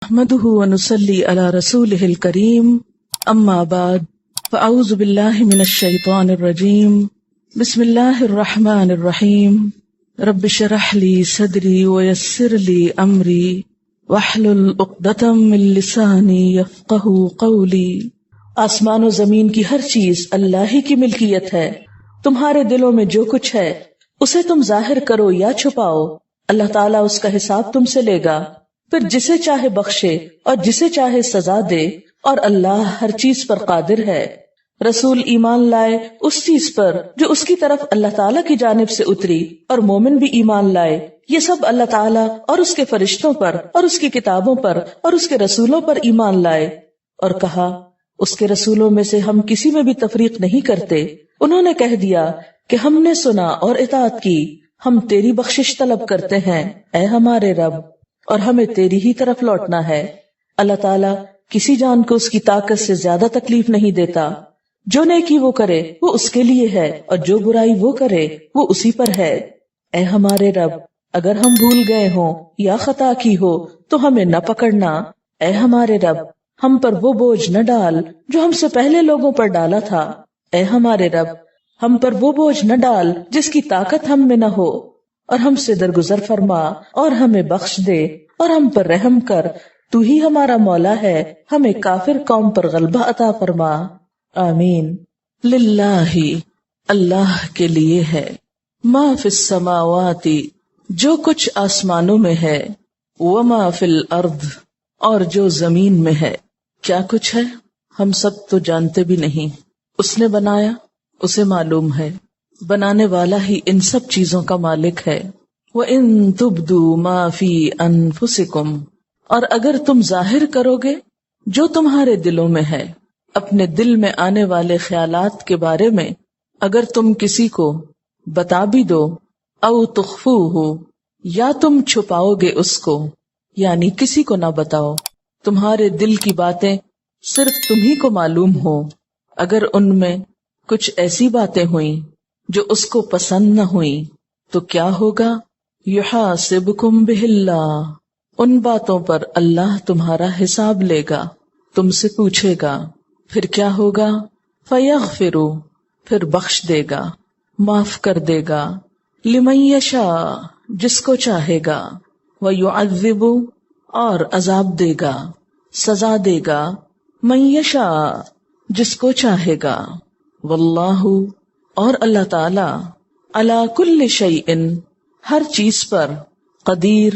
نحمده ونصلي على رسوله الكريم اما بعد فاعوذ بالله من الشيطان الرجيم بسم الله الرحمن الرحيم رب اشرح لي صدري ويسر لي امري واحلل عقدة من لساني يفقهوا قولي۔ آسمان و زمین کی ہر چیز اللہ ہی کی ملکیت ہے، تمہارے دلوں میں جو کچھ ہے اسے تم ظاہر کرو یا چھپاؤ، اللہ تعالیٰ اس کا حساب تم سے لے گا، پھر جسے چاہے بخشے اور جسے چاہے سزا دے، اور اللہ ہر چیز پر قادر ہے۔ رسول ایمان لائے اس چیز پر جو اس کی طرف اللہ تعالیٰ کی جانب سے اتری، اور مومن بھی ایمان لائے، یہ سب اللہ تعالیٰ اور اس کے فرشتوں پر اور اس کی کتابوں پر اور اس کے رسولوں پر ایمان لائے، اور کہا اس کے رسولوں میں سے ہم کسی میں بھی تفریق نہیں کرتے۔ انہوں نے کہہ دیا کہ ہم نے سنا اور اطاعت کی، ہم تیری بخشش طلب کرتے ہیں اے ہمارے رب، اور ہمیں تیری ہی طرف لوٹنا ہے۔ اللہ تعالیٰ کسی جان کو اس کی طاقت سے زیادہ تکلیف نہیں دیتا، جو نیکی وہ کرے وہ اس کے لیے ہے، اور جو برائی وہ کرے وہ اسی پر ہے۔ اے ہمارے رب، اگر ہم بھول گئے ہوں یا خطا کی ہو تو ہمیں نہ پکڑنا۔ اے ہمارے رب، ہم پر وہ بوجھ نہ ڈال جو ہم سے پہلے لوگوں پر ڈالا تھا۔ اے ہمارے رب، ہم پر وہ بوجھ نہ ڈال جس کی طاقت ہم میں نہ ہو، اور ہم سے درگزر فرما اور ہمیں بخش دے اور ہم پر رحم کر، تو ہی ہمارا مولا ہے، ہمیں کافر قوم پر غلبہ عطا فرما۔ آمین۔ للہ، اللہ کے لیے ہے، ما فی السماوات، جو کچھ آسمانوں میں ہے، وما فی الارض، اور جو زمین میں ہے۔ کیا کچھ ہے ہم سب تو جانتے بھی نہیں، اس نے بنایا اسے معلوم ہے، بنانے والا ہی ان سب چیزوں کا مالک ہے۔ وَإِن تُبْدُوا مَا فِي أَنفُسِكُمْ، اور اگر تم ظاہر کرو گے جو تمہارے دلوں میں ہے، اپنے دل میں آنے والے خیالات کے بارے میں اگر تم کسی کو بتا بھی دو، او تخفوہ، یا تم چھپاؤ گے اس کو، یعنی کسی کو نہ بتاؤ، تمہارے دل کی باتیں صرف تمہیں کو معلوم ہو، اگر ان میں کچھ ایسی باتیں ہوئیں جو اس کو پسند نہ ہوئیں تو کیا ہوگا؟ یحاسبکم بہ اللہ، ان باتوں پر اللہ تمہارا حساب لے گا، تم سے پوچھے گا، پھر کیا ہوگا؟ فیغفر، پھر بخش دے گا، معاف کر دے گا، لمن یشاء، جس کو چاہے گا، ویعذب، اور عذاب دے گا، سزا دے گا، من یشاء، جس کو چاہے گا، واللہ، اور اللہ تعالی، علی کل شیء، ہر چیز پر، قدیر،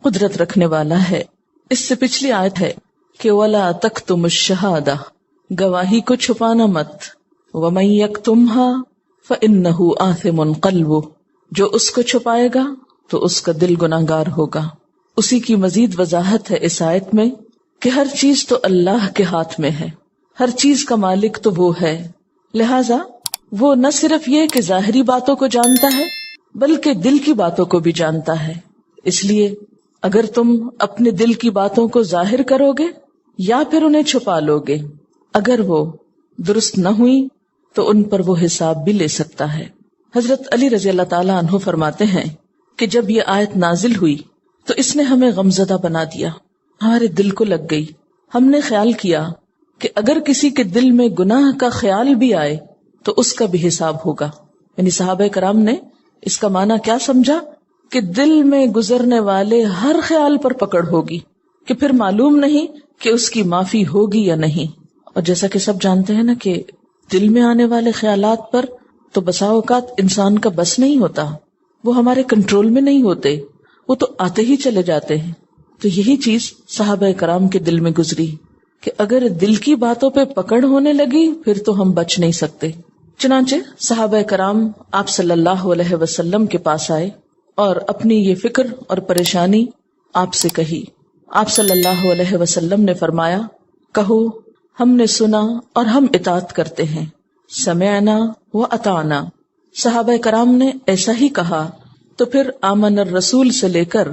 قدرت رکھنے والا ہے۔ اس سے پچھلی آیت ہے کہ ولا تکتم الشہادہ، گواہی کو چھپانا مت، ومن یکتمھا فانہ آثم قلبہ، جو اس کو چھپائے گا تو اس کا دل گناہگار ہوگا۔ اسی کی مزید وضاحت ہے اس آیت میں کہ ہر چیز تو اللہ کے ہاتھ میں ہے، ہر چیز کا مالک تو وہ ہے، لہذا وہ نہ صرف یہ کہ ظاہری باتوں کو جانتا ہے بلکہ دل کی باتوں کو بھی جانتا ہے۔ اس لیے اگر تم اپنے دل کی باتوں کو ظاہر کرو گے یا پھر انہیں چھپا لو گے، اگر وہ درست نہ ہوئی تو ان پر وہ حساب بھی لے سکتا ہے۔ حضرت علی رضی اللہ تعالیٰ عنہ فرماتے ہیں کہ جب یہ آیت نازل ہوئی تو اس نے ہمیں غمزدہ بنا دیا، ہمارے دل کو لگ گئی۔ ہم نے خیال کیا کہ اگر کسی کے دل میں گناہ کا خیال بھی آئے تو اس کا بھی حساب ہوگا۔ یعنی صحابہ کرام نے اس کا معنی کیا سمجھا کہ دل میں گزرنے والے ہر خیال پر پکڑ ہوگی، کہ پھر معلوم نہیں کہ اس کی معافی ہوگی یا نہیں۔ اور جیسا کہ سب جانتے ہیں نا کہ دل میں آنے والے خیالات پر تو بسا اوقات انسان کا بس نہیں ہوتا، وہ ہمارے کنٹرول میں نہیں ہوتے، وہ تو آتے ہی چلے جاتے ہیں۔ تو یہی چیز صحابہ کرام کے دل میں گزری کہ اگر دل کی باتوں پہ پکڑ ہونے لگی پھر تو ہم بچ نہیں سکتے۔ چنانچہ صحابہ کرام آپ صلی اللہ علیہ وسلم کے پاس آئے اور اپنی یہ فکر اور پریشانی آپ سے کہی۔ آپ صلی اللہ علیہ وسلم نے فرمایا، کہو ہم نے سنا اور ہم اطاعت کرتے ہیں، سمعنا و اطعنا۔ صحابہ کرام نے ایسا ہی کہا تو پھر آمن الرسول سے لے کر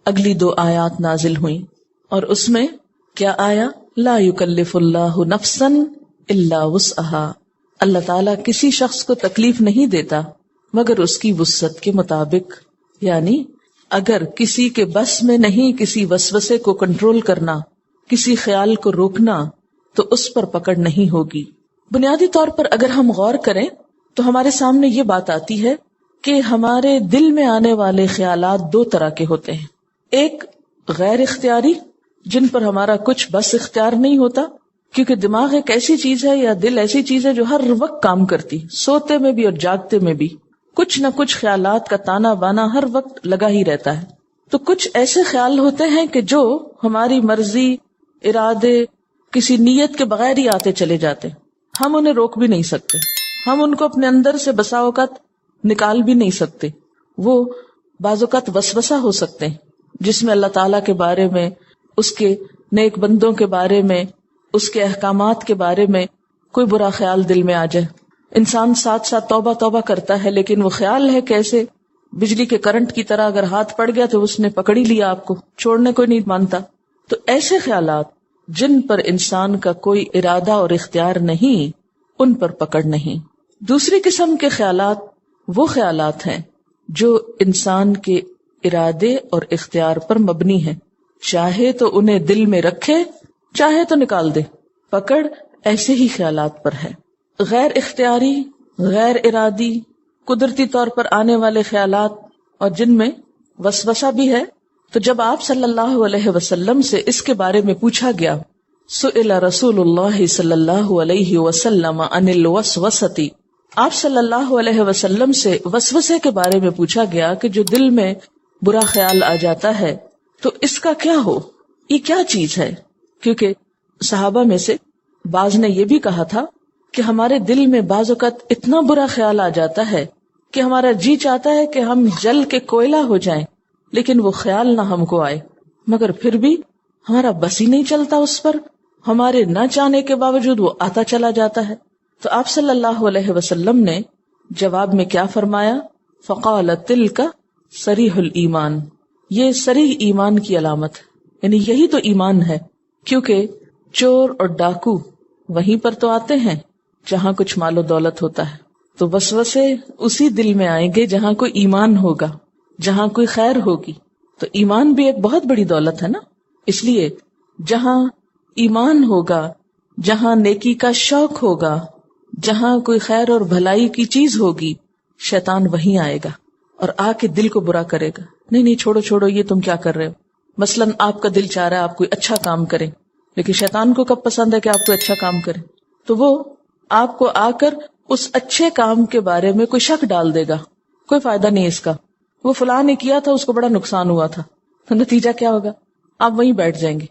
اگلی 2 آیات نازل ہوئیں، اور اس میں کیا آیا؟ لا یکلف اللہ نفسا الا وسعہا، اللہ تعالیٰ کسی شخص کو تکلیف نہیں دیتا مگر اس کی وسعت کے مطابق۔ یعنی اگر کسی کے بس میں نہیں کسی وسوسے کو کنٹرول کرنا کسی خیال کو روکنا تو اس پر پکڑ نہیں ہوگی۔ بنیادی طور پر اگر ہم غور کریں تو ہمارے سامنے یہ بات آتی ہے کہ ہمارے دل میں آنے والے خیالات دو طرح کے ہوتے ہیں۔ ایک غیر اختیاری، جن پر ہمارا کچھ بس اختیار نہیں ہوتا، کیونکہ دماغ ایک ایسی چیز ہے یا دل ایسی چیز ہے جو ہر وقت کام کرتی، سوتے میں بھی اور جاگتے میں بھی کچھ نہ کچھ خیالات کا تانا بانا ہر وقت لگا ہی رہتا ہے۔ تو کچھ ایسے خیال ہوتے ہیں کہ جو ہماری مرضی، ارادے، کسی نیت کے بغیر ہی آتے چلے جاتے، ہم انہیں روک بھی نہیں سکتے، ہم ان کو اپنے اندر سے بسا اوقات نکال بھی نہیں سکتے۔ وہ بعض اوقات وسوسہ ہو سکتے ہیں جس میں اللہ تعالیٰ کے بارے میں، اس کے نیک بندوں کے بارے میں، اس کے احکامات کے بارے میں کوئی برا خیال دل میں آ جائے۔ انسان ساتھ ساتھ توبہ کرتا ہے، لیکن وہ خیال ہے کیسے بجلی کے کرنٹ کی طرح اگر ہاتھ پڑ گیا تو اس نے پکڑ ہی لیا، آپ کو چھوڑنے کو نہیں مانتا۔ تو ایسے خیالات جن پر انسان کا کوئی ارادہ اور اختیار نہیں، ان پر پکڑ نہیں۔ دوسری قسم کے خیالات وہ خیالات ہیں جو انسان کے ارادے اور اختیار پر مبنی ہیں، چاہے تو انہیں دل میں رکھے، چاہے تو نکال دے، پکڑ ایسے ہی خیالات پر ہے۔ غیر اختیاری، غیر ارادی، قدرتی طور پر آنے والے خیالات اور جن میں وسوسہ بھی ہے، تو جب آپ صلی اللہ علیہ وسلم سے اس کے بارے میں پوچھا گیا، سئل رسول اللہ صلی اللہ علیہ وسلم عن الوسوسۃ، آپ صلی اللہ علیہ وسلم سے وسوسے کے بارے میں پوچھا گیا کہ جو دل میں برا خیال آ جاتا ہے تو اس کا کیا ہو، یہ کیا چیز ہے؟ کیونکہ صحابہ میں سے بعض نے یہ بھی کہا تھا کہ ہمارے دل میں بعض اوقات اتنا برا خیال آ جاتا ہے کہ ہمارا جی چاہتا ہے کہ ہم جل کے کوئلہ ہو جائیں، لیکن وہ خیال نہ ہم کو آئے، مگر پھر بھی ہمارا بس ہی نہیں چلتا اس پر، ہمارے نہ چاہنے کے باوجود وہ آتا چلا جاتا ہے۔ تو آپ صلی اللہ علیہ وسلم نے جواب میں کیا فرمایا؟ فقال تلک صریح الایمان، یہ صریح ایمان کی علامت ہے، یعنی یہی تو ایمان ہے، کیونکہ چور اور ڈاکو وہیں پر تو آتے ہیں جہاں کچھ مال و دولت ہوتا ہے، تو وسوسے اسی دل میں آئیں گے جہاں کوئی ایمان ہوگا، جہاں کوئی خیر ہوگی۔ تو ایمان بھی ایک بہت بڑی دولت ہے نا، اس لیے جہاں ایمان ہوگا، جہاں نیکی کا شوق ہوگا، جہاں کوئی خیر اور بھلائی کی چیز ہوگی، شیطان وہیں آئے گا اور آ کے دل کو برا کرے گا، نہیں چھوڑو یہ تم کیا کر رہے ہو۔ مثلاً آپ کا دل چاہ رہا ہے آپ کوئی اچھا کام کریں، لیکن شیطان کو کب پسند ہے کہ آپ کوئی اچھا کام کریں؟ تو وہ آپ کو آ کر اس اچھے کام کے بارے میں کوئی شک ڈال دے گا، کوئی فائدہ نہیں اس کا، وہ فلاں نے کیا تھا، اس کو بڑا نقصان ہوا تھا، تو نتیجہ کیا ہوگا؟ آپ وہیں بیٹھ جائیں گے۔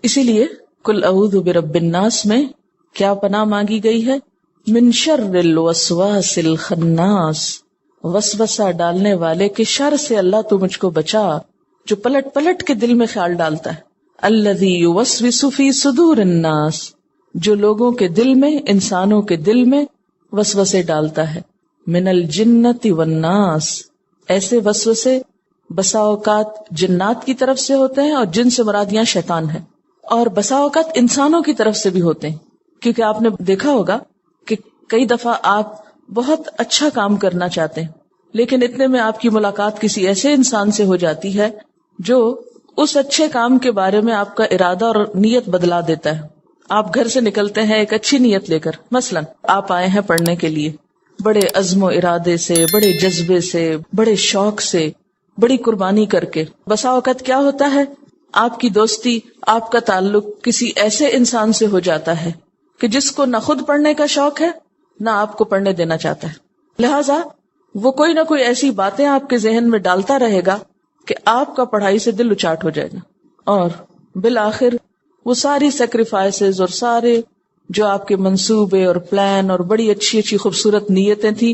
اسی لیے قل اعوذ برب الناس میں کیا پناہ مانگی گئی ہے؟ من شر الوسواس الخناس، وسوسہ ڈالنے والے کے شر سے اللہ تو مجھ کو بچا، جو پلٹ پلٹ کے دل میں خیال ڈالتا ہے۔ الذی یوسوس فی صدور الناس، جو لوگوں کے دل میں، انسانوں کے دل میں وسوسے ڈالتا ہے۔ من الجنۃ والناس، ایسے وسوسے بسا اوقات جنات کی طرف سے ہوتے ہیں اور جن سے مراد یہاں شیطان ہے، اور بسا اوقات انسانوں کی طرف سے بھی ہوتے ہیں، کیونکہ آپ نے دیکھا ہوگا کہ کئی دفعہ آپ بہت اچھا کام کرنا چاہتے ہیں، لیکن اتنے میں آپ کی ملاقات کسی ایسے انسان سے ہو جاتی ہے جو اس اچھے کام کے بارے میں آپ کا ارادہ اور نیت بدلا دیتا ہے۔ آپ گھر سے نکلتے ہیں ایک اچھی نیت لے کر، مثلا آپ آئے ہیں پڑھنے کے لیے، بڑے عزم و ارادے سے، بڑے جذبے سے، بڑے شوق سے، بڑی قربانی کر کے، بسا اوقات کیا ہوتا ہے آپ کی دوستی، آپ کا تعلق کسی ایسے انسان سے ہو جاتا ہے کہ جس کو نہ خود پڑھنے کا شوق ہے نہ آپ کو پڑھنے دینا چاہتا ہے، لہٰذا وہ کوئی نہ کوئی ایسی باتیں آپ کے ذہن میں ڈالتا رہے گا کہ آپ کا پڑھائی سے دل اچاٹ ہو جائے گا، اور بالآخر وہ ساری سیکریفائسز اور سارے جو آپ کے منصوبے اور پلان اور بڑی اچھی اچھی خوبصورت نیتیں تھیں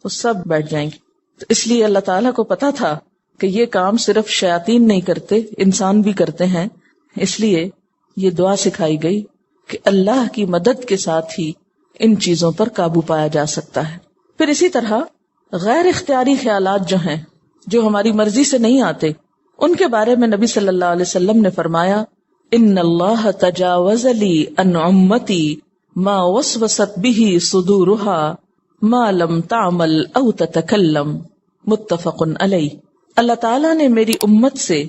وہ سب بیٹھ جائیں گی۔ تو اس لیے اللہ تعالیٰ کو پتا تھا کہ یہ کام صرف شیاطین نہیں کرتے، انسان بھی کرتے ہیں، اس لیے یہ دعا سکھائی گئی کہ اللہ کی مدد کے ساتھ ہی ان چیزوں پر قابو پایا جا سکتا ہے۔ پھر اسی طرح غیر اختیاری خیالات جو ہیں، جو ہماری مرضی سے نہیں آتے، ان کے بارے میں نبی صلی اللہ علیہ وسلم نے فرمایا، ان اللہ تجاوز لی عن امتی ما وسوست به صدورها ما لم تعمل او تتکلم، متفق علیہ۔ اللہ تعالیٰ نے میری امت سے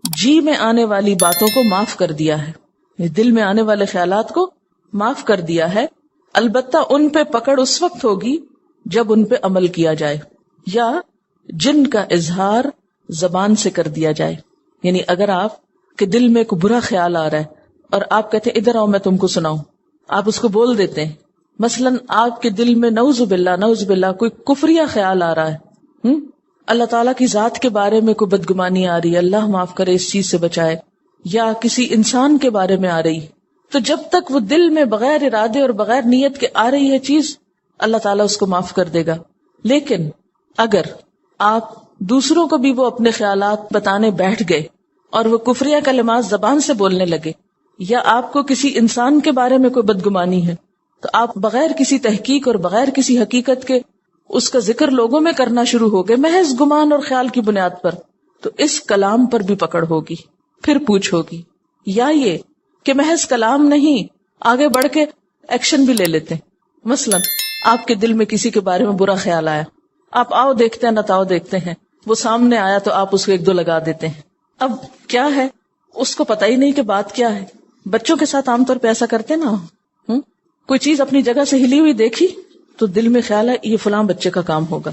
جی میں آنے والی باتوں کو معاف کر دیا ہے، دل میں آنے والے خیالات کو معاف کر دیا ہے، البتہ ان پہ پکڑ اس وقت ہوگی جب ان پہ عمل کیا جائے یا جن کا اظہار زبان سے کر دیا جائے. یعنی اگر آپ کے دل میں کوئی برا خیال آ رہا ہے اور آپ کہتے ہیں ادھر آؤ میں تم کو سناؤں، آپ اس کو بول دیتے ہیں. مثلا آپ کے دل میں نعوذ باللہ کوئی کفریہ خیال آ رہا ہے، اللہ تعالیٰ کی ذات کے بارے میں کوئی بدگمانی آ رہی ہے، اللہ معاف کرے اس چیز سے بچائے، یا کسی انسان کے بارے میں آ رہی، تو جب تک وہ دل میں بغیر ارادے اور بغیر نیت کے آ رہی ہے چیز، اللہ تعالیٰ اس کو معاف کر دے گا. لیکن اگر آپ دوسروں کو بھی وہ اپنے خیالات بتانے بیٹھ گئے اور وہ کفریہ کلمات زبان سے بولنے لگے، یا آپ کو کسی انسان کے بارے میں کوئی بدگمانی ہے، تو آپ بغیر کسی تحقیق اور بغیر کسی حقیقت کے اس کا ذکر لوگوں میں کرنا شروع ہو گئے محض گمان اور خیال کی بنیاد پر، تو اس کلام پر بھی پکڑ ہوگی، پھر پوچھ ہوگی. یا یہ کہ محض کلام نہیں، آگے بڑھ کے ایکشن بھی لے لیتے ہیں. مثلا آپ کے دل میں کسی کے بارے میں برا خیال آیا، آپ آؤ دیکھتے ہیں نتاؤ دیکھتے ہیں، وہ سامنے آیا تو آپ اس کو ایک دو لگا دیتے ہیں. اب کیا ہے، اس کو پتہ ہی نہیں کہ بات کیا ہے. بچوں کے ساتھ عام طور پہ ایسا کرتے نا، کوئی چیز اپنی جگہ سے ہلی ہوئی دیکھی تو دل میں خیال ہے یہ فلاں بچے کا کام ہوگا،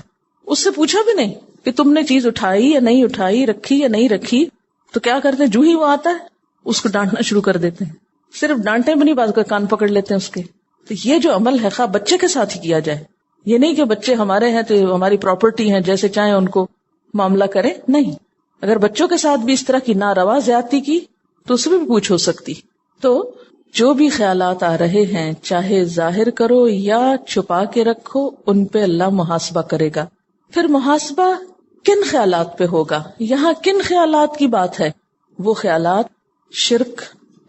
اس سے پوچھا بھی نہیں کہ تم نے چیز اٹھائی یا نہیں اٹھائی، رکھی یا نہیں رکھی، تو کیا کرتے ہیں جو ہی وہ آتا ہے اس کو ڈانٹنا شروع کر دیتے ہیں. صرف ڈانٹے بھی نہیں، بات کا کان پکڑ لیتے ہیں اس کے. تو یہ جو عمل ہے خواہ بچے کے ساتھ ہی کیا جائے، یہ نہیں کہ بچے ہمارے ہیں تو ہماری پراپرٹی ہیں جیسے چاہیں ان کو معاملہ کریں، نہیں. اگر بچوں کے ساتھ بھی اس طرح کی ناروا زیادتی کی تو اس میں بھی پوچھ ہو سکتی. تو جو بھی خیالات آ رہے ہیں چاہے ظاہر کرو یا چھپا کے رکھو، ان پہ اللہ محاسبہ کرے گا. پھر محاسبہ کن خیالات پہ ہوگا؟ یہاں کن خیالات کی بات ہے؟ وہ خیالات شرک،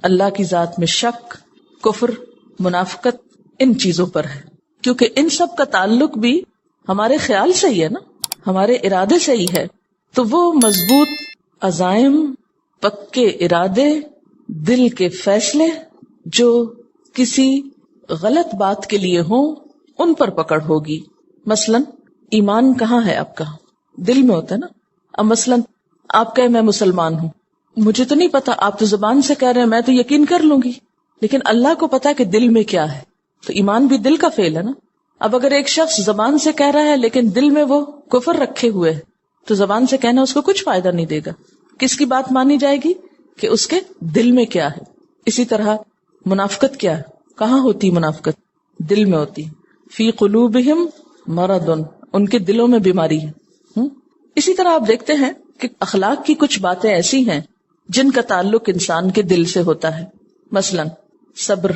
اللہ کی ذات میں شک، کفر، منافقت، ان چیزوں پر ہے، کیونکہ ان سب کا تعلق بھی ہمارے خیال سے ہی ہے نا، ہمارے ارادے سے ہی ہے. تو وہ مضبوط عزائم، پکے ارادے، دل کے فیصلے جو کسی غلط بات کے لیے ہوں، ان پر پکڑ ہوگی. مثلا ایمان کہاں ہے آپ کا؟ دل میں ہوتا ہے نا. اب مثلا آپ کہے میں مسلمان ہوں، مجھے تو نہیں پتا، آپ تو زبان سے کہہ رہے ہیں، میں تو یقین کر لوں گی، لیکن اللہ کو پتا کہ دل میں کیا ہے. تو ایمان بھی دل کا فعل ہے نا. اب اگر ایک شخص زبان سے کہہ رہا ہے لیکن دل میں وہ کفر رکھے ہوئے ہے، تو زبان سے کہنا اس کو کچھ فائدہ نہیں دے گا. کس کی بات مانی جائے گی؟ کہ اس کے دل میں کیا ہے. اسی طرح منافقت کیا ہے؟ کہاں ہوتی منافقت؟ دل میں ہوتی. فی قلوبہم مرض، ان کے دلوں میں بیماری ہے. اسی طرح آپ دیکھتے ہیں کہ اخلاق کی کچھ باتیں ایسی ہیں جن کا تعلق انسان کے دل سے ہوتا ہے. مثلا صبر،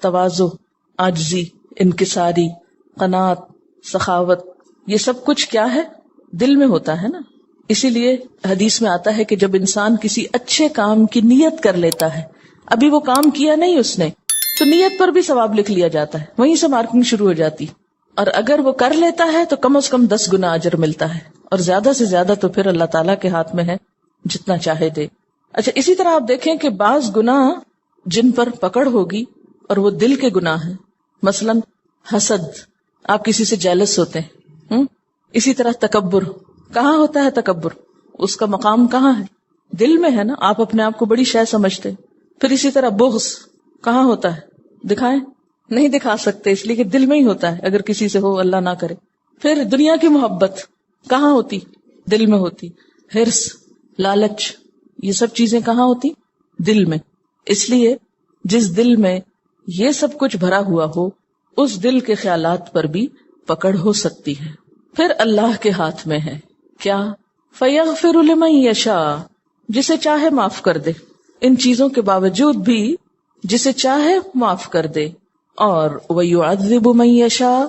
تواضع، عاجزی، انکساری، قناعت، سخاوت، یہ سب کچھ کیا ہے؟ دل میں ہوتا ہے نا. اسی لیے حدیث میں آتا ہے کہ جب انسان کسی اچھے کام کی نیت کر لیتا ہے، ابھی وہ کام کیا نہیں اس نے، تو نیت پر بھی ثواب لکھ لیا جاتا ہے، وہیں سے مارکنگ شروع ہو جاتی. اور اگر وہ کر لیتا ہے تو کم از کم 10 گنا اجر ملتا ہے، اور زیادہ سے زیادہ تو پھر اللہ تعالیٰ کے ہاتھ میں ہے، جتنا چاہے دے. اچھا، اسی طرح آپ دیکھیں کہ بعض گناہ جن پر پکڑ ہوگی اور وہ دل کے گناہ ہیں. مثلا حسد، آپ کسی سے جیلس ہوتے ہیں. اسی طرح تکبر، کہاں ہوتا ہے تکبر؟ اس کا مقام کہاں ہے؟ دل میں ہے نا. آپ اپنے آپ کو بڑی شے سمجھتے. پھر اسی طرح بغض کہاں ہوتا ہے؟ دکھائیں؟ نہیں دکھا سکتے، اس لیے کہ دل میں ہی ہوتا ہے، اگر کسی سے ہو، اللہ نہ کرے. پھر دنیا کی محبت کہاں ہوتی؟ دل میں ہوتی. حرص، لالچ، یہ سب چیزیں کہاں ہوتی؟ دل میں. اس لیے جس دل میں یہ سب کچھ بھرا ہوا ہو، اس دل کے خیالات پر بھی پکڑ ہو سکتی ہے. پھر اللہ کے ہاتھ میں ہے کیا؟ فَيَغْفِرُ لِمَن يَشَاءُ، جسے چاہے معاف کر دے. ان چیزوں کے باوجود بھی جسے چاہے معاف کر دے. اور وَيُعَذِّبُ مَن يَشَاءُ،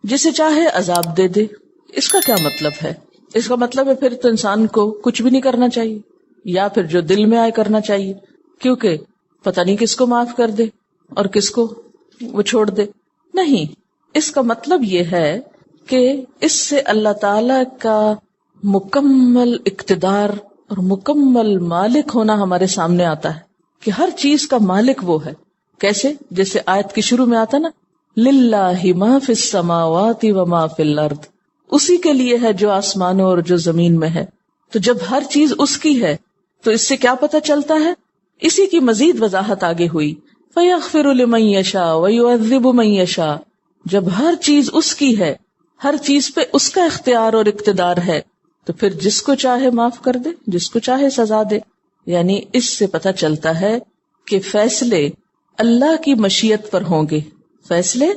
جسے چاہے عذاب دے دے. اس کا کیا مطلب ہے؟ اس کا مطلب ہے پھر تو انسان کو کچھ بھی نہیں کرنا چاہیے، یا پھر جو دل میں آئے کرنا چاہیے، کیونکہ پتہ نہیں کس کو معاف کر دے اور کس کو وہ چھوڑ دے. نہیں، اس کا مطلب یہ ہے کہ اس سے اللہ تعالی کا مکمل اقتدار اور مکمل مالک ہونا ہمارے سامنے آتا ہے کہ ہر چیز کا مالک وہ ہے. کیسے؟ جیسے آیت کے شروع میں آتا نا، للہ ما فی السماوات وما فی الارض، اسی کے لیے ہے جو آسمانوں اور جو زمین میں ہے. تو جب ہر چیز اس کی ہے تو اس سے کیا پتہ چلتا ہے اسی کی مزید وضاحت آگے ہوئی، فَيَغْفِرُ لِمَن يَشَاءُ وَيُعَذِّبُ مَن يَشَاءُ، جب ہر چیز اس کی ہے، ہر چیز پہ اس کا اختیار اور اقتدار ہے، تو پھر جس کو چاہے معاف کر دے، جس کو چاہے سزا دے. یعنی اس سے پتہ چلتا ہے کہ فیصلے اللہ کی مشیت پر ہوں گے، فیصلے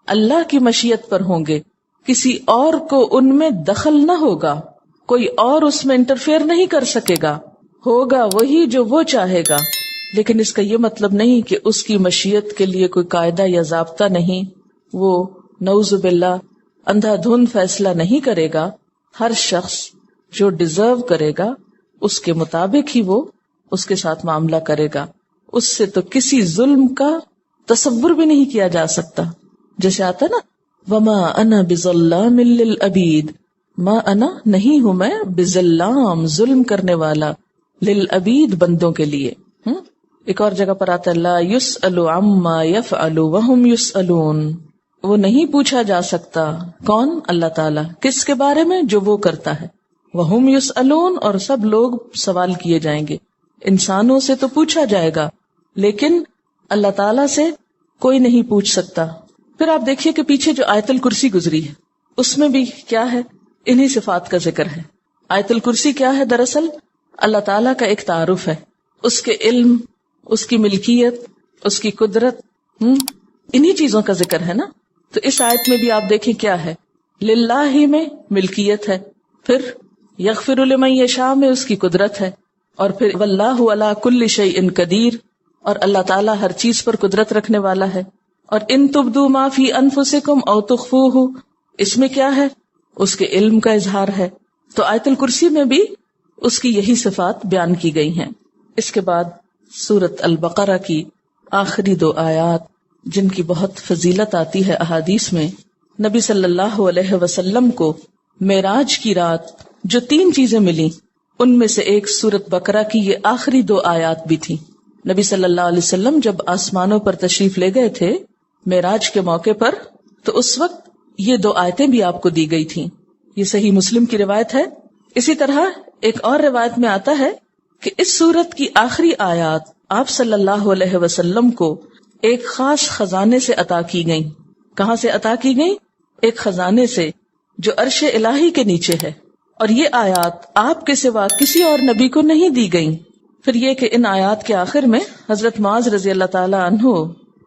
اللہ کی مشیت پر ہوں گے، کسی اور کو ان میں دخل نہ ہوگا، کوئی اور اس میں انٹرفیئر نہیں کر سکے گا، ہوگا وہی جو وہ چاہے گا. لیکن اس کا یہ مطلب نہیں کہ اس کی مشیت کے لیے کوئی قاعدہ یا ضابطہ نہیں، وہ نعوذ باللہ اندھا دھند فیصلہ نہیں کرے گا. ہر شخص جو ڈیزرو کرے گا اس کے مطابق ہی وہ اس کے ساتھ معاملہ کرے گا. اس سے تو کسی ظلم کا تصور بھی نہیں کیا جا سکتا. جیسے آتا نا وما انا بظلام للعبید، ما انا نہیں ہوں میں بظلام ظلم کرنے والا، للعبید بندوں کے لیے. ایک اور جگہ پر آتا ہے لا یسأل عما یفعل وہم یسألون، وہ نہیں پوچھا جا سکتا. کون؟ اللہ تعالیٰ. کس کے بارے میں؟ جو وہ کرتا ہے. وہم یسألون، اور سب لوگ سوال کیے جائیں گے. انسانوں سے تو پوچھا جائے گا لیکن اللہ تعالیٰ سے کوئی نہیں پوچھ سکتا. پھر آپ دیکھیے کہ پیچھے جو آیت الکرسی گزری ہے اس میں بھی کیا ہے؟ انہی صفات کا ذکر ہے. آیت الکرسی کیا ہے؟ دراصل اللہ تعالیٰ کا ایک تعارف ہے، اس کے علم، اس کی ملکیت، اس کی قدرت، انہی چیزوں کا ذکر ہے نا. تو اس آیت میں بھی آپ دیکھیں کیا ہے، للہ میں ملکیت ہے، پھر یغفر لمن یشاء میں اس کی قدرت ہے، اور پھر واللہ علی کل شیء قدیر، اور اللہ تعالیٰ ہر چیز پر قدرت رکھنے والا ہے. اور ان تبدوا ما فی انفسکم او تخفوہ، اس میں کیا ہے؟ اس کے علم کا اظہار ہے. تو آیت الکرسی میں بھی اس کی یہی صفات بیان کی گئی ہیں. اس کے بعد سورۃ البقرہ کی آخری 2 آیات جن کی بہت فضیلت آتی ہے احادیث میں. نبی صلی اللہ علیہ وسلم کو معراج کی رات جو 3 چیزیں ملی ان میں سے ایک سورۃ بقرہ کی یہ آخری 2 آیات بھی تھی. نبی صلی اللہ علیہ وسلم جب آسمانوں پر تشریف لے گئے تھے معراج کے موقع پر، تو اس وقت یہ 2 آیتیں بھی آپ کو دی گئی تھیں. یہ صحیح مسلم کی روایت ہے. اسی طرح ایک اور روایت میں آتا ہے کہ اس سورت کی آخری آیات آپ صلی اللہ علیہ وسلم کو ایک خاص خزانے سے عطا کی گئیں. کہاں سے عطا کی گئیں؟ ایک خزانے سے جو عرش الہی کے نیچے ہے، اور یہ آیات آپ کے سوا کسی اور نبی کو نہیں دی گئیں. پھر یہ کہ ان آیات کے آخر میں حضرت معاذ رضی اللہ تعالی عنہ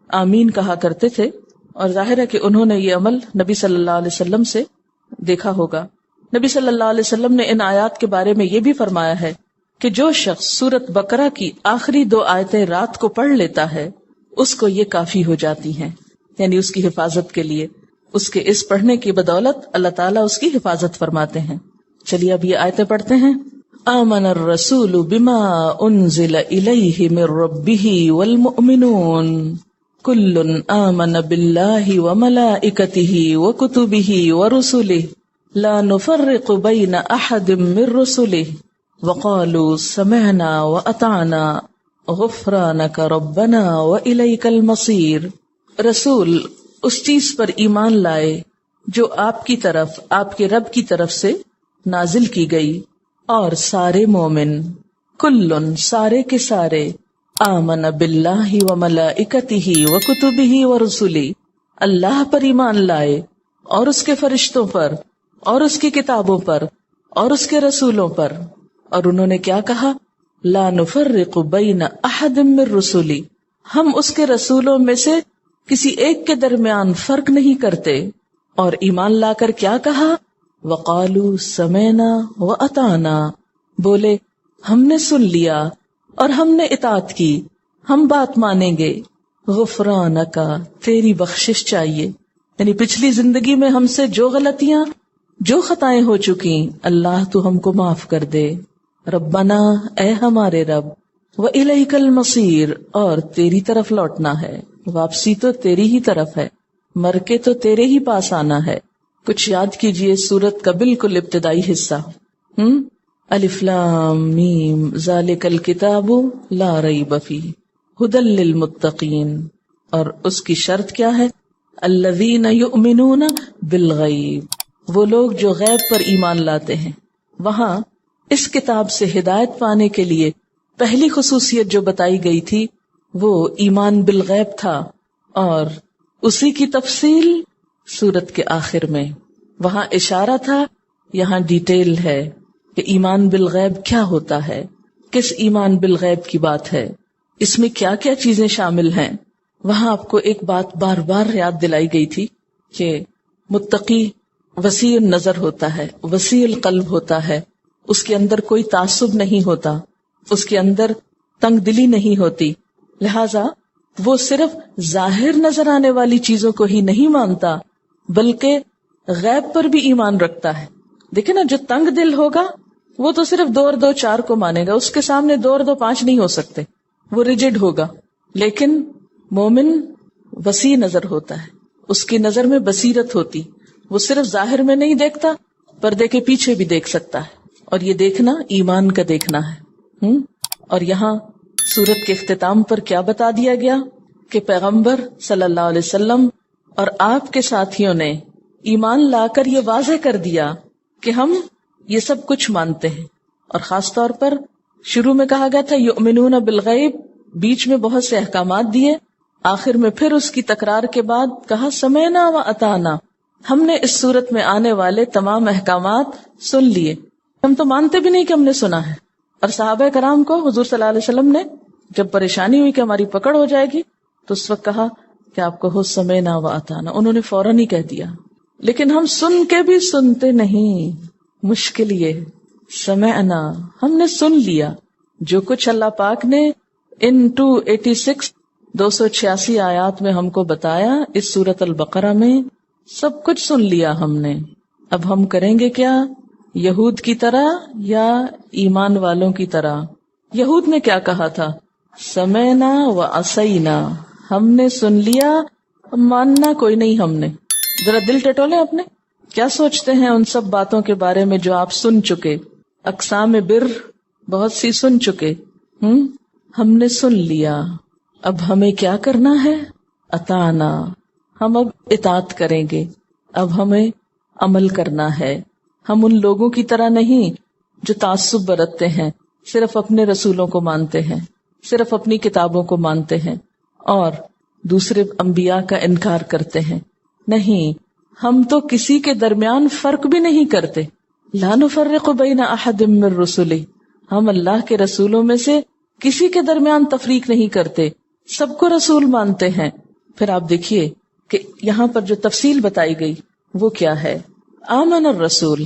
آمین کہا کرتے تھے، اور ظاہر ہے کہ انہوں نے یہ عمل نبی صلی اللہ علیہ وسلم سے دیکھا ہوگا. نبی صلی اللہ علیہ وسلم نے ان آیات کے بارے میں یہ بھی فرمایا ہے کہ جو شخص سورۃ بقرہ کی آخری 2 آیتیں رات کو پڑھ لیتا ہے اس کو یہ کافی ہو جاتی ہیں، یعنی اس کی حفاظت کے لیے. اس کے اس پڑھنے کی بدولت اللہ تعالیٰ اس کی حفاظت فرماتے ہیں. چلیے اب یہ آیتیں پڑھتے ہیں. آمن الرسول بما انزل الیہ من ربہ والمؤمنون کل آمن باللہ وملائکتہ وکتبہ ورسلہ لا نفرق بین احد من رسلہ وقالوا سمعنا واطعنا غفرانک ربنا والیک المصیر. رسول اس چیز پر ایمان لائے جو آپ کی طرف، آپ کے رب کی طرف سے نازل کی گئی، اور سارے مومن، کلن سارے کے سارے، آمن باللہ وملائکتہ وکتبہ ورسلہ اللہ پر ایمان لائے اور اس کے فرشتوں پر اور اس کی کتابوں پر اور اس کے رسولوں پر. اور انہوں نے کیا کہا؟ لا نفرق بین احد من رسلی، ہم اس کے رسولوں میں سے کسی ایک کے درمیان فرق نہیں کرتے. اور ایمان لا کر کیا کہا؟ وقالوا سمعنا واطعنا، بولے ہم نے سن لیا اور ہم نے اطاعت کی، ہم بات مانیں گے. غفرانک، تیری بخشش چاہیے، یعنی پچھلی زندگی میں ہم سے جو غلطیاں، جو خطائیں ہو چکی، اللہ تو ہم کو معاف کر دے. ربنا، اے ہمارے رب، وإلیک المصیر، اور تیری طرف لوٹنا ہے، واپسی تو تیری ہی طرف ہے، مر کے تو تیرے ہی پاس آنا ہے. کچھ یاد کیجئے سورت کا بالکل ابتدائی حصہ. الف لام میم ذالک الکتاب لا ریب فیہ ھدی للمتقین، اور اس کی شرط کیا ہے؟ الذین یؤمنون بالغیب، وہ لوگ جو غیب پر ایمان لاتے ہیں. وہاں اس کتاب سے ہدایت پانے کے لیے پہلی خصوصیت جو بتائی گئی تھی وہ ایمان بالغیب تھا، اور اسی کی تفصیل سورت کے آخر میں، وہاں اشارہ تھا، یہاں ڈیٹیل ہے کہ ایمان بالغیب کیا ہوتا ہے، کس ایمان بالغیب کی بات ہے، اس میں کیا کیا چیزیں شامل ہیں۔ وہاں آپ کو ایک بات بار بار یاد دلائی گئی تھی کہ متقی وسیع النظر ہوتا ہے، وسیع القلب ہوتا ہے، اس کے اندر کوئی تعصب نہیں ہوتا، اس کے اندر تنگ دلی نہیں ہوتی، لہذا وہ صرف ظاہر نظر آنے والی چیزوں کو ہی نہیں مانتا بلکہ غیب پر بھی ایمان رکھتا ہے۔ دیکھیں نا، جو تنگ دل ہوگا وہ تو صرف 2 اور 2 4 کو مانے گا، اس کے سامنے 2 اور 2 5 نہیں ہو سکتے، وہ ریجڈ ہوگا۔ لیکن مومن وسیع نظر ہوتا ہے، اس کی نظر میں بصیرت ہوتی، وہ صرف ظاہر میں نہیں دیکھتا، پردے کے پیچھے بھی دیکھ سکتا ہے، اور یہ دیکھنا ایمان کا دیکھنا ہے۔ اور یہاں سورت کے اختتام پر کیا بتا دیا گیا کہ پیغمبر صلی اللہ علیہ وسلم اور آپ کے ساتھیوں نے ایمان لا کر یہ واضح کر دیا کہ ہم یہ سب کچھ مانتے ہیں، اور خاص طور پر شروع میں کہا گیا تھا یؤمنون بالغیب، بیچ میں بہت سے احکامات دیے، آخر میں پھر اس کی تکرار کے بعد کہا سمعنا و اطعنا، ہم نے اس صورت میں آنے والے تمام احکامات سن لیے، ہم تو مانتے بھی نہیں کہ ہم نے سنا ہے۔ اور صحابہ کرام کو حضور صلی اللہ علیہ وسلم نے جب پریشانی ہوئی کہ ہماری پکڑ ہو جائے گی تو اس وقت کہا کہ آپ کو سمعنا و اطعنا، انہوں نے فوراً ہی کہہ دیا، لیکن ہم سن کے بھی سنتے نہیں، مشکل یہ سمعنا، ہم نے سن لیا جو کچھ اللہ پاک نے ان 286 آیات میں ہم کو بتایا، اس سورت البقرہ میں سب کچھ سن لیا ہم نے، اب ہم کریں گے کیا؟ یہود کی طرح یا ایمان والوں کی طرح؟ یہود نے کیا کہا تھا؟ سمعنا و عصینا، ہم نے سن لیا، ماننا کوئی نہیں ہم نے۔ ذرا دل ٹٹولے اپنے، کیا سوچتے ہیں ان سب باتوں کے بارے میں جو آپ سن چکے؟ اقسام بر بہت سی سن چکے، ہم نے سن لیا، اب ہمیں کیا کرنا ہے؟ اطعنا، ہم اب اطاعت کریں گے، اب ہمیں عمل کرنا ہے۔ ہم ان لوگوں کی طرح نہیں جو تعصب برتتے ہیں، صرف اپنے رسولوں کو مانتے ہیں، صرف اپنی کتابوں کو مانتے ہیں اور دوسرے انبیاء کا انکار کرتے ہیں۔ نہیں، ہم تو کسی کے درمیان فرق بھی نہیں کرتے، لا نفرق بین احد من رسلہ، ہم اللہ کے رسولوں میں سے کسی کے درمیان تفریق نہیں کرتے، سب کو رسول مانتے ہیں۔ پھر آپ دیکھیے کہ یہاں پر جو تفصیل بتائی گئی وہ کیا ہے؟ آمن الرسول،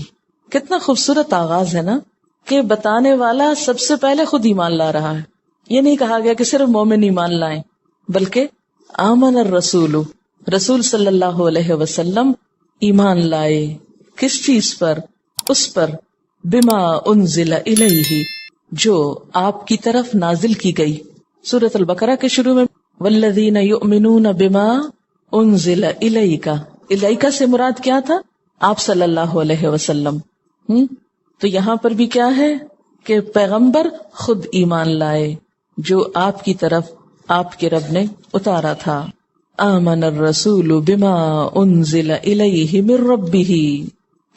کتنا خوبصورت آغاز ہے نا، کہ بتانے والا سب سے پہلے خود ایمان لا رہا ہے۔ یہ نہیں کہا گیا کہ صرف مومن ایمان لائیں، بلکہ آمن الرسول، رسول صلی اللہ علیہ وسلم ایمان لائے، کس چیز پر؟ اس پر بما انزل الیہ، جو آپ کی طرف نازل کی گئی۔ سورۃ البقرہ کے شروع میں والذین یؤمنون بما انزل الیک، الیک سے مراد کیا تھا؟ آپ صلی اللہ علیہ وسلم۔ تو یہاں پر بھی کیا ہے کہ پیغمبر خود ایمان لائے جو آپ کی طرف آپ کے رب نے اتارا تھا۔ آمن الرسول بما انزل الیہ من ربہ،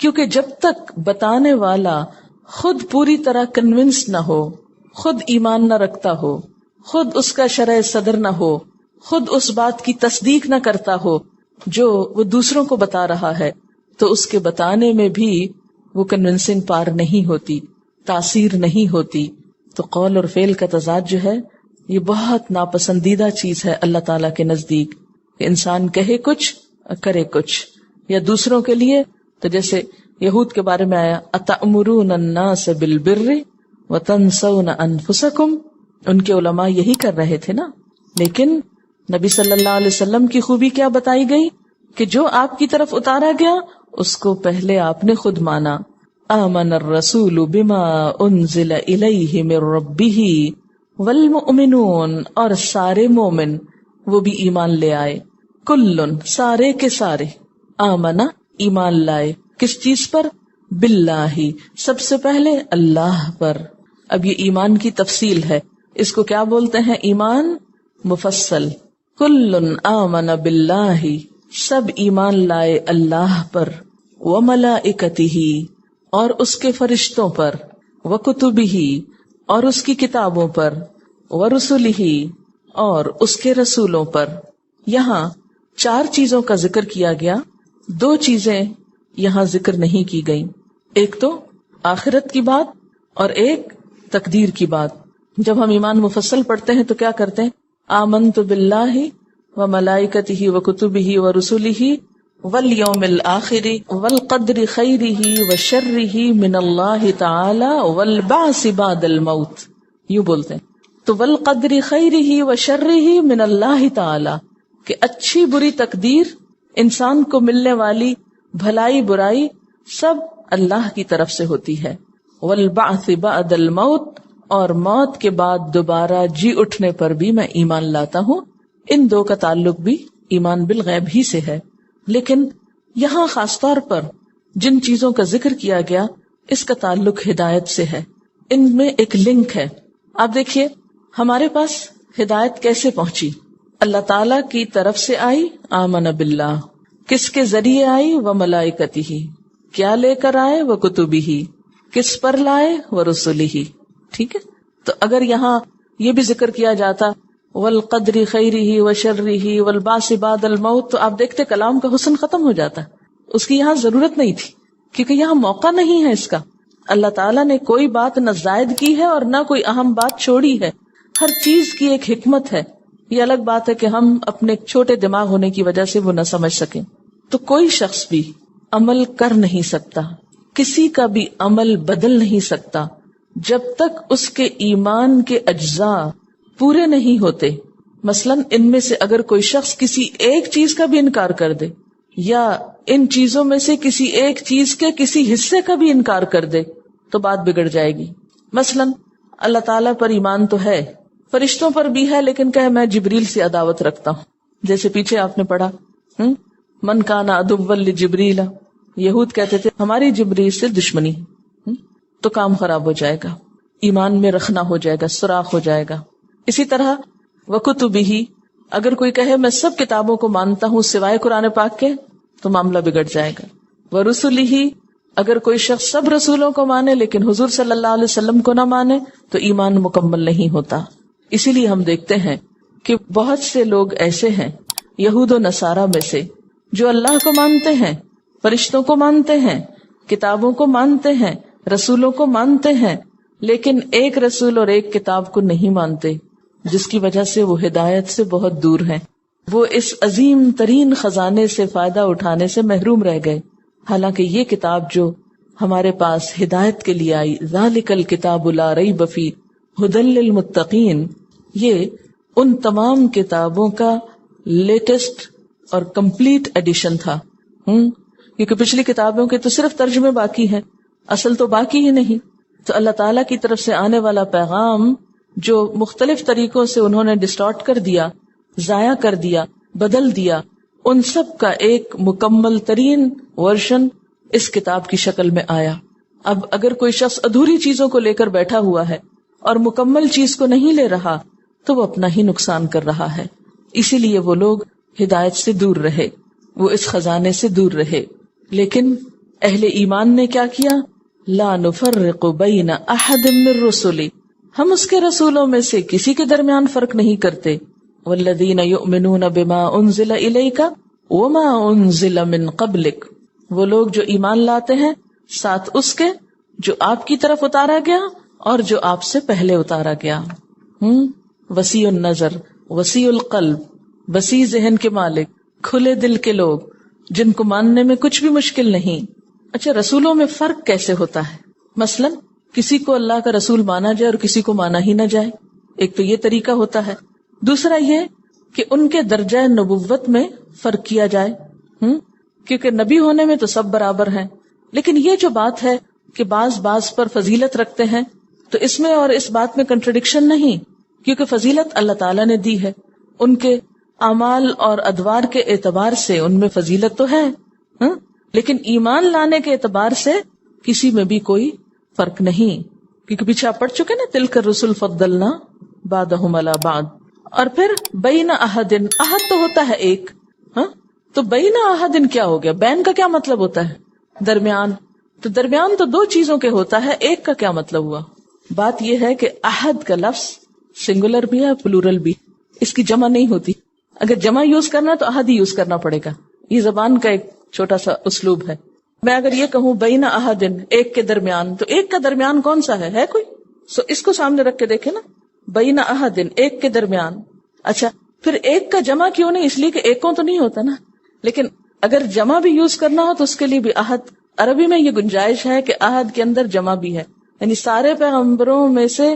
کیونکہ جب تک بتانے والا خود پوری طرح کنونس نہ ہو، خود ایمان نہ رکھتا ہو، خود اس کا شرح صدر نہ ہو، خود اس بات کی تصدیق نہ کرتا ہو جو وہ دوسروں کو بتا رہا ہے، تو اس کے بتانے میں بھی وہ کنونسنگ پار نہیں ہوتی، تاثیر نہیں ہوتی۔ تو قول اور فعل کا تضاد جو ہے یہ بہت ناپسندیدہ چیز ہے اللہ تعالیٰ کے نزدیک، کہ انسان کہے کچھ کرے کچھ، یا دوسروں کے لیے تو جیسے یہود کے بارے میں آیا اتأمرون الناس بالبر وتنسون انفسکم، ان کے علماء یہی کر رہے تھے نا۔ لیکن نبی صلی اللہ علیہ وسلم کی خوبی کیا بتائی گئی کہ جو آپ کی طرف اتارا گیا اس کو پہلے آپ نے خود مانا۔ آمن الرسول بما انزل الیہ من ربہ والمؤمنون، اور سارے مومن وہ بھی ایمان لے آئے، کلن سارے کے سارے، آمنا ایمان لائے، کس چیز پر؟ باللہ، سب سے پہلے اللہ پر۔ اب یہ ایمان کی تفصیل ہے، اس کو کیا بولتے ہیں؟ ایمان مفصل۔ کلن آمن باللہ، سب ایمان لائے اللہ پر، وملائکتہ، اور اس کے فرشتوں پر، وکتبہ، اور اس کی کتابوں پر، ورسلہ اور اس کے رسولوں پر. یہاں 4 چیزوں کا ذکر کیا گیا، 2 چیزیں یہاں ذکر نہیں کی گئیں. ایک تو آخرت کی بات اور ایک تقدیر کی بات. جب ہم ایمان مفصل پڑھتے ہیں تو کیا کرتے ہیں؟ آمنت باللہ و ملائکتہ و کتبہ و رسلہ والیوم الآخر والقدر خیرہ و شرہ من اللہ تعالی والبعث بعد الموت. یوں بولتے ہیں. تو والقدر خیرہ و شرہ من اللہ تعالی، کہ اچھی بری تقدیر، انسان کو ملنے والی بھلائی برائی سب اللہ کی طرف سے ہوتی ہے. والبعث بعد الموت، اور موت کے بعد دوبارہ جی اٹھنے پر بھی میں ایمان لاتا ہوں. ان 2 کا تعلق بھی ایمان بالغیب ہی سے ہے. لیکن یہاں خاص طور پر جن چیزوں کا ذکر کیا گیا اس کا تعلق ہدایت سے ہے. ان میں ایک لنک ہے. آپ دیکھیے ہمارے پاس ہدایت کیسے پہنچی؟ اللہ تعالی کی طرف سے آئی، آمن باللہ. کس کے ذریعے آئی؟ وملائکتہ. کیا لے کر آئے؟ وکتبہ. کس پر لائے؟ ورسلہ. ٹھیک ہے. تو اگر یہاں یہ بھی ذکر کیا جاتا والقدر خیرہ وشرہ والبعث بعد الموت، تو آپ دیکھتے کلام کا حسن ختم ہو جاتا. اس کی یہاں ضرورت نہیں تھی، کیونکہ یہاں موقع نہیں ہے اس کا. اللہ تعالیٰ نے کوئی بات نہ زائد کی ہے اور نہ کوئی اہم بات چھوڑی ہے. ہر چیز کی ایک حکمت ہے. یہ الگ بات ہے کہ ہم اپنے چھوٹے دماغ ہونے کی وجہ سے وہ نہ سمجھ سکیں. تو کوئی شخص بھی عمل کر نہیں سکتا، کسی کا بھی عمل بدل نہیں سکتا جب تک اس کے ایمان کے اجزاء پورے نہیں ہوتے. مثلا ان میں سے اگر کوئی شخص کسی ایک چیز کا بھی انکار کر دے، یا ان چیزوں میں سے کسی ایک چیز کے کسی حصے کا بھی انکار کر دے، تو بات بگڑ جائے گی. مثلا اللہ تعالیٰ پر ایمان تو ہے، فرشتوں پر بھی ہے، لیکن کہ میں جبریل سے عداوت رکھتا ہوں. جیسے پیچھے آپ نے پڑھا من کان عدوا لجبریل، یہود کہتے تھے ہماری جبریل سے دشمنی ہے. تو کام خراب ہو جائے گا، ایمان میں رکھنا ہو جائے گا، سوراخ ہو جائے گا. اسی طرح وکتبہ، اگر کوئی کہے میں سب کتابوں کو مانتا ہوں سوائے قرآن پاک کے، تو معاملہ بگڑ جائے گا. ورسلہ، اگر کوئی شخص سب رسولوں کو مانے لیکن حضور صلی اللہ علیہ وسلم کو نہ مانے تو ایمان مکمل نہیں ہوتا. اسی لیے ہم دیکھتے ہیں کہ بہت سے لوگ ایسے ہیں یہود و نصارہ میں سے جو اللہ کو مانتے ہیں، فرشتوں کو مانتے ہیں، کتابوں کو مانتے ہیں، رسولوں کو مانتے ہیں، لیکن ایک رسول اور ایک کتاب کو نہیں مانتے، جس کی وجہ سے وہ ہدایت سے بہت دور ہیں. وہ اس عظیم ترین خزانے سے فائدہ اٹھانے سے محروم رہ گئے. حالانکہ یہ کتاب جو ہمارے پاس ہدایت کے لیے آئی، ذالک الکتاب لا ریب فیہ ھدی للمتقین، یہ ان تمام کتابوں کا لیٹسٹ اور کمپلیٹ ایڈیشن تھا. کیونکہ پچھلی کتابوں کے تو صرف ترجمے باقی ہیں، اصل تو باقی ہی نہیں. تو اللہ تعالیٰ کی طرف سے آنے والا پیغام جو مختلف طریقوں سے انہوں نے ڈسٹارٹ کر دیا، ضائع کر دیا، بدل دیا، ان سب کا ایک مکمل ترین ورژن اس کتاب کی شکل میں آیا. اب اگر کوئی شخص ادھوری چیزوں کو لے کر بیٹھا ہوا ہے اور مکمل چیز کو نہیں لے رہا تو وہ اپنا ہی نقصان کر رہا ہے. اسی لیے وہ لوگ ہدایت سے دور رہے، وہ اس خزانے سے دور رہے. لیکن اہل ایمان نے کیا کیا؟ لا نفرق بین احد من رسلی، ہم اس کے رسولوں میں سے کسی کے درمیان فرق نہیں کرتے. والذین یؤمنون بما انزل الیک وما انزل من قبلک، وہ لوگ جو ایمان لاتے ہیں ساتھ اس کے جو آپ کی طرف اتارا گیا اور جو آپ سے پہلے اتارا گیا. وسیع النظر، وسیع القلب، وسیع ذہن کے مالک، کھلے دل کے لوگ جن کو ماننے میں کچھ بھی مشکل نہیں. اچھا، رسولوں میں فرق کیسے ہوتا ہے؟ مثلا کسی کو اللہ کا رسول مانا جائے اور کسی کو مانا ہی نہ جائے. ایک تو یہ طریقہ ہوتا ہے. دوسرا یہ کہ ان کے درجہ نبوت میں فرق کیا جائے، کیونکہ نبی ہونے میں تو سب برابر ہیں. لیکن یہ جو بات ہے کہ بعض پر فضیلت رکھتے ہیں، تو اس میں اور اس بات میں کنٹرڈکشن نہیں، کیونکہ فضیلت اللہ تعالیٰ نے دی ہے. ان کے اعمال اور ادوار کے اعتبار سے ان میں فضیلت تو ہے، لیکن ایمان لانے کے اعتبار سے کسی میں بھی کوئی فرق نہیں. کیونکہ پیچھے آپ پڑھ چکے نا، تلک الرسل فضلنا بعضهم علی بعض. اور پھر بین احد، احد تو ہوتا ہے ایک، تو بین احد کیا ہو گیا؟ بین کا کیا مطلب ہوتا ہے؟ درمیان. تو درمیان تو دو چیزوں کے ہوتا ہے، ایک کا کیا مطلب ہوا؟ بات یہ ہے کہ احد کا لفظ سنگولر بھی ہے پلورل بھی، اس کی جمع نہیں ہوتی. اگر جمع یوز کرنا تو احد ہی یوز کرنا پڑے گا. یہ زبان کا ایک چھوٹا سا اسلوب ہے. میں اگر یہ کہوں بین احدن، ایک کے درمیان، تو ایک کا درمیان کون سا ہے کوئی؟ سو اس کو سامنے رکھ کے دیکھیں نا، بین احدن، ایک کے درمیان. اچھا پھر ایک کا جمع کیوں نہیں؟ اس لیے کہ ایکوں تو نہیں ہوتا نا. لیکن اگر جمع بھی یوز کرنا ہو تو اس کے لیے بھی احد. عربی میں یہ گنجائش ہے کہ احد کے اندر جمع بھی ہے، یعنی سارے پیغمبروں میں سے